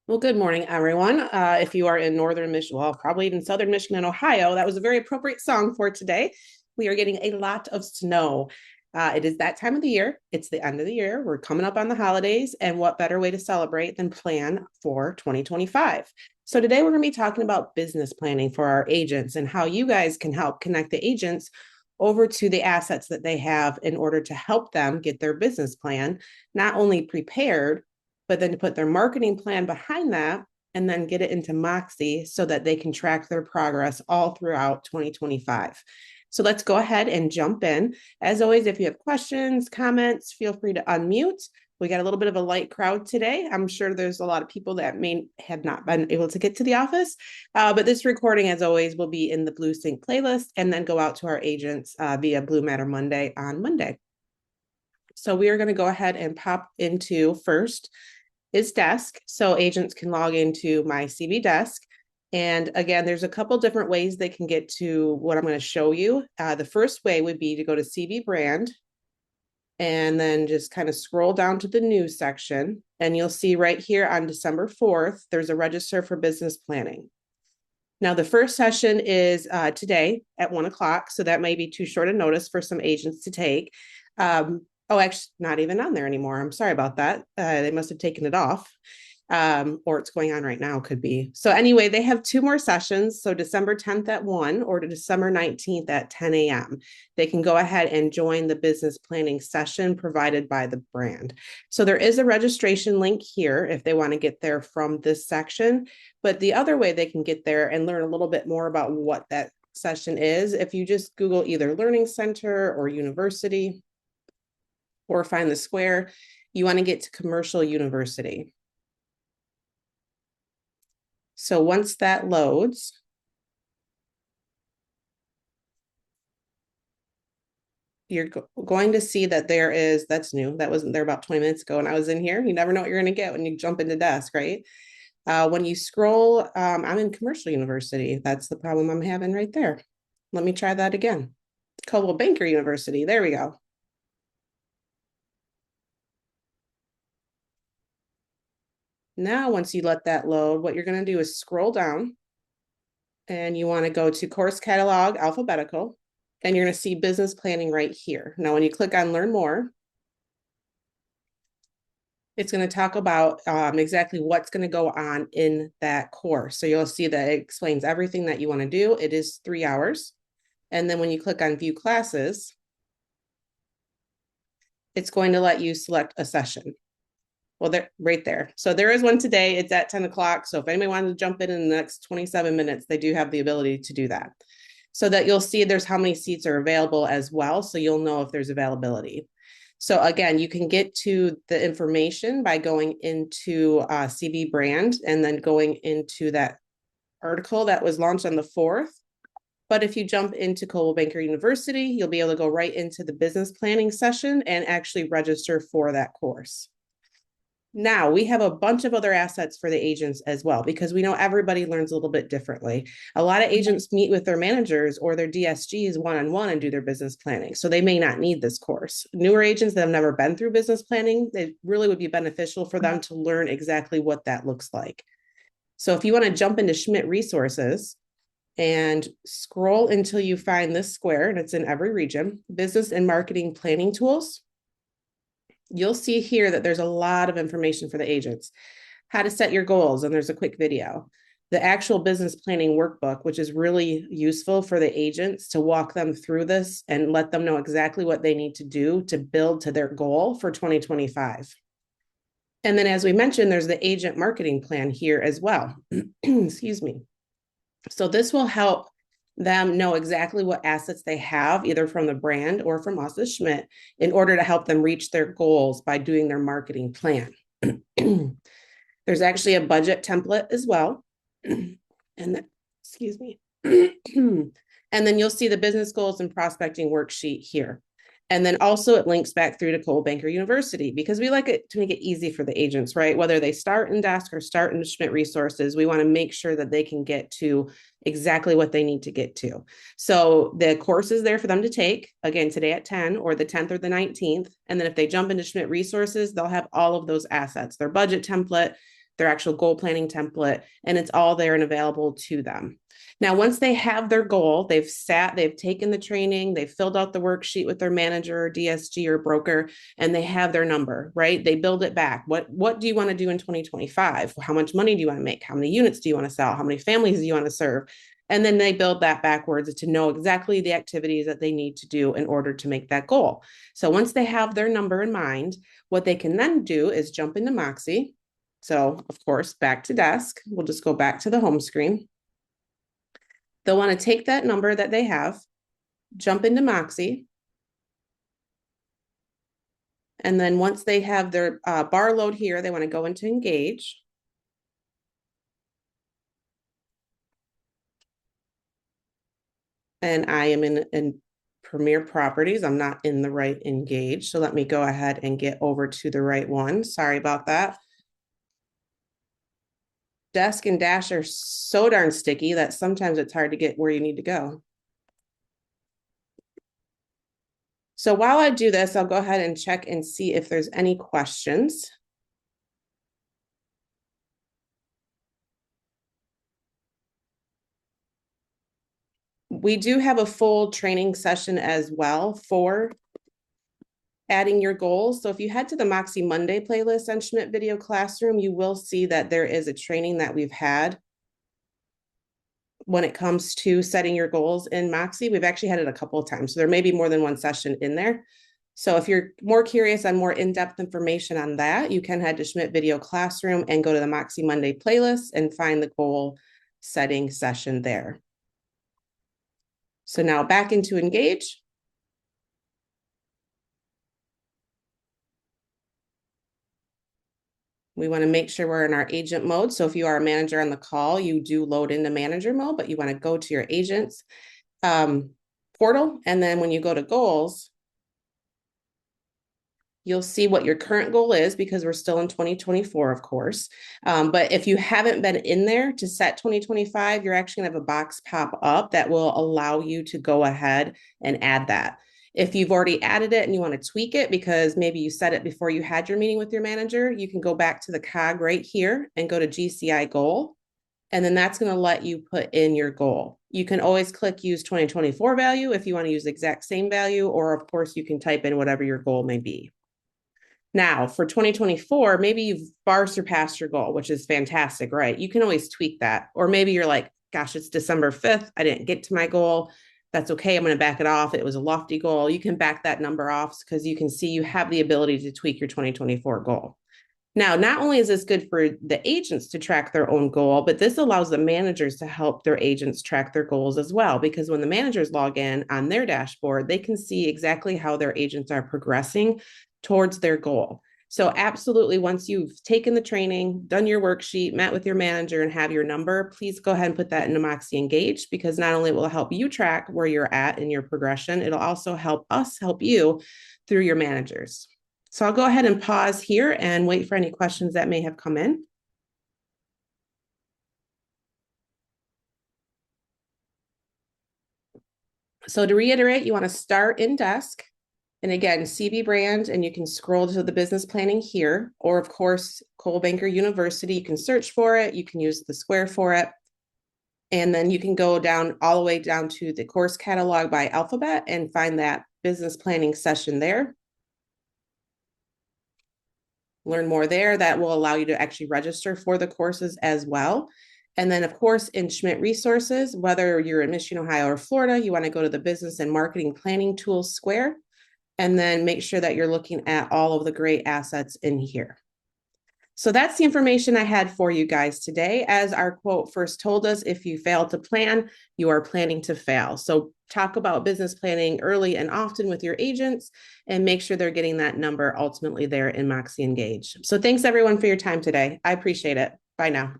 Well, good morning, everyone. If you are in northern Michigan, well, probably even southern Michigan and Ohio, that was a very appropriate song for today. We are getting a lot of snow. It is that time of the year. It's the end of the year. We're coming up on the holidays, and what better way to celebrate than plan for 2025? So, today we're going to be talking about business planning for our agents and how you guys can help connect the agents over to the assets that they have in order to help them get their business plan not only prepared but then to put their marketing plan behind that and then get it into Moxie so that they can track their progress all throughout 2025. So let's go ahead and jump in. As always, if you have questions, comments, feel free to unmute. We got a little bit of a light crowd today. I'm sure there's a lot of people that may have not been able to get to the office, but this recording, as always, will be in the BlueSync playlist and then go out to our agents via Blue Matter Monday on Monday. So we are going to go ahead and pop into first is desk. So agents can log into my CV desk. And again, there's a couple different ways they can get to what I'm going to show you. The first way would be to go to CV brand and then just kind of scroll down to the news section. And you'll see right here on December 4th, there's a register for business planning. Now, the first session is today at 1 o'clock. So that may be too short a notice for some agents to take. Oh, actually, not even on there anymore. I'm sorry about that. They must have taken it off. Or it's going on right now, could be. So anyway, they have two more sessions. So December 10th at 1 or to December 19th at 10 a.m. They can go ahead and join the business planning session provided by the brand. So there is a registration link here if they want to get there from this section. But the other way they can get there and learn a little bit more about what that session is, if you just Google either Learning Center or University, or find the square, you want to get to commercial university. So once that loads, you're going to see that that's new. That wasn't there about 20 minutes ago when I was in here. You never know what you're going to get when you jump into desk, right? When you scroll, I'm in commercial university. That's the problem I'm having right there. Let me try that again. Coldwell Banker University. There we go. Now, once you let that load, what you're going to do is scroll down and you want to go to course catalog alphabetical, and you're going to see business planning right here. Now, when you click on learn more, it's going to talk about exactly what's going to go on in that course. So you'll see that it explains everything that you want to do. It is 3 hours. And then when you click on view classes, it's going to let you select a session. Well, they're right there. So there is one today. It's at 10 o'clock. So if anybody wanted to jump in the next 27 minutes, they do have the ability to do that. So that you'll see there's how many seats are available as well. So you'll know if there's availability. So again, you can get to the information by going into CB brand and then going into that article that was launched on the 4th. But if you jump into Coldwell Banker University, you'll be able to go right into the business planning session and actually register for that course. Now we have a bunch of other assets for the agents as well, because we know everybody learns a little bit differently. A lot of agents meet with their managers or their DSGs one-on-one and do their business planning. So they may not need this course. Newer agents that have never been through business planning, it really would be beneficial for them to learn exactly what that looks like. So if you want to jump into Schmidt resources and scroll until you find this square, and it's in every region, business and marketing planning tools, you'll see here that there's a lot of information for the agents. How to set your goals, and there's a quick video. The actual business planning workbook, which is really useful for the agents to walk them through this and let them know exactly what they need to do to build to their goal for 2025. And then, as we mentioned, there's the agent marketing plan here as well. Excuse me. So this will help them know exactly what assets they have, either from the brand or from us as Schmidt, in order to help them reach their goals by doing their marketing plan. There's actually a budget template as well. And then, excuse me. And then you'll see the business goals and prospecting worksheet here. And then also it links back through to Coldwell Banker University, because we like it to make it easy for the agents, right? Whether they start in desk or start in Schmidt resources, we want to make sure that they can get to exactly what they need to get to. So the course is there for them to take, again, today at 10 or the 10th or the 19th. And then if they jump into Schmidt resources, they'll have all of those assets, their budget template, their actual goal planning template, and it's all there and available to them. Now, once they have their goal, they've taken the training, they've filled out the worksheet with their manager, or DSG, or broker, and they have their number, right? They build it back. What do you want to do in 2025? How much money do you want to make? How many units do you want to sell? How many families do you want to serve? And then they build that backwards to know exactly the activities that they need to do in order to make that goal. So once they have their number in mind, what they can then do is jump into Moxie. So of course, back to desk, we'll just go back to the home screen. They'll want to take that number that they have, jump into Moxie. And then once they have their bar load here, they want to go into Engage. And I am in Premier Properties. I'm not in the right Engage. So let me go ahead and get over to the right one. Sorry about that. Desk and Dash are so darn sticky that sometimes it's hard to get where you need to go. So while I do this, I'll go ahead and check and see if there's any questions. We do have a full training session as well for adding your goals. So if you head to the Moxie Monday playlist on Schmidt Video Classroom, you will see that there is a training that we've had when it comes to setting your goals in Moxie. We've actually had it a couple of times, so there may be more than one session in there. So if you're more curious on more in-depth information on that, you can head to Schmidt Video Classroom and go to the Moxie Monday playlist and find the goal setting session there. So now back into Engage. We want to make sure we're in our agent mode. So if you are a manager on the call, you do load into manager mode, but you want to go to your agents portal. And then when you go to goals, you'll see what your current goal is, because we're still in 2024, of course. But if you haven't been in there to set 2025, you're actually gonna have a box pop up that will allow you to go ahead and add that. If you've already added it and you want to tweak it because maybe you set it before you had your meeting with your manager, you can go back to the cog right here and go to GCI goal. And then that's going to let you put in your goal. You can always click use 2024 value if you want to use the exact same value, or of course you can type in whatever your goal may be. Now for 2024, maybe you've far surpassed your goal, which is fantastic, right? You can always tweak that. Or maybe you're like, gosh, it's December 5th. I didn't get to my goal. That's okay. I'm going to back it off. It was a lofty goal. You can back that number off because you can see you have the ability to tweak your 2024 goal. Now, not only is this good for the agents to track their own goal, but this allows the managers to help their agents track their goals as well. Because when the managers log in on their dashboard, they can see exactly how their agents are progressing towards their goal. So absolutely, once you've taken the training, done your worksheet, met with your manager, and have your number, please go ahead and put that into Moxie Engage, because not only will it help you track where you're at in your progression, it'll also help us help you through your managers. So I'll go ahead and pause here and wait for any questions that may have come in. So to reiterate, you want to start in desk. And again, CB brand, and you can scroll to the business planning here, or of course, Coldwell Banker University, you can search for it. You can use the square for it. And then you can go down all the way down to the course catalog by alphabet and find that business planning session there. Learn more there. That will allow you to actually register for the courses as well. And then, of course, in Schmidt Resources, whether you're in Michigan, Ohio, or Florida, you want to go to the Business and Marketing Planning Tools Square, and then make sure that you're looking at all of the great assets in here. So that's the information I had for you guys today. As our quote first told us, if you fail to plan, you are planning to fail. So talk about business planning early and often with your agents, and make sure they're getting that number ultimately there in Moxie Engage. So thanks everyone for your time today. I appreciate it. Bye now.